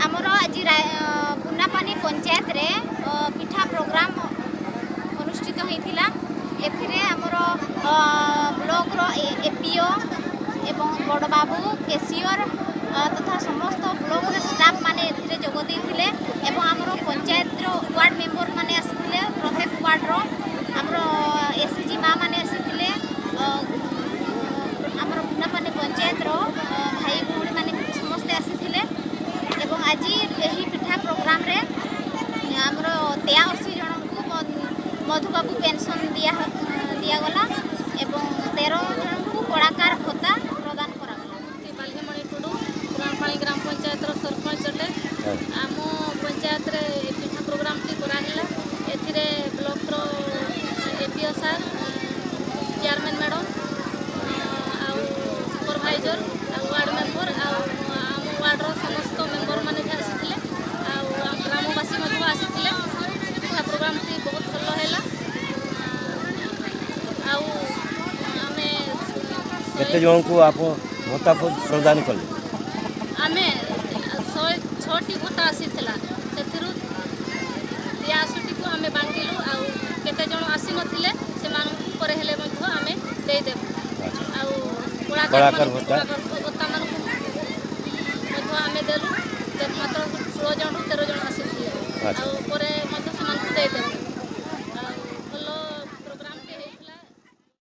आमर आज पुनापानी पंचायत रे पिठा प्रोग्राम अनुष्ठित होता एमर ब्लॉक रो एपीओ एवं बड़ बाबू केसीओर तथा समस्त ब्लॉक स्टाफ माने जोगदे आमर पंचायत रो वार्ड मेंबर माने आसिथिले प्रत्येक वार्ड रो आमर एसएचजी माँ माने आसिथिले आमर पुनापानी पंचायत रो भाई भौणी माने समस्ते आसिथिले एवं आज यही पिठा प्रोग्राम रे आमर 83 जन को मधुबाबू पेंशन दिगला एवं 13 जन को कलाकार भत्ता प्रदान करागला। बाल्घेमणि टुडू पुराणपाणी ग्राम पंचायत सरपंच अटे आम पंचायत रे पिठा प्रोग्राम टी कराला एथिरे ब्लॉक रो एपीओ सर चेयरमैन मैडम आ सुपरवाइजर आ वार्ड मेंबर आ वार्ड रो समस्त मेंबर माने भी आसिथिले आ ग्रामवासी मधु आसिथिले पिठा प्रोग्राम टी बहुत भल हैला आ आमे केते जन को आप भत्ता प्रदान कले आमे 106टी भत्ता आसीथिला सेथिरु 82टी को आमे बांटिलु आ केते जन आसी नथिले से मानकु पर हेले मध्य आमे देई देबु आ कलाकार भत्ता मान मध्य आमे देलु मात्र 16 जन 13 जन आसीथिले आ परे मध्य समान देई देबु।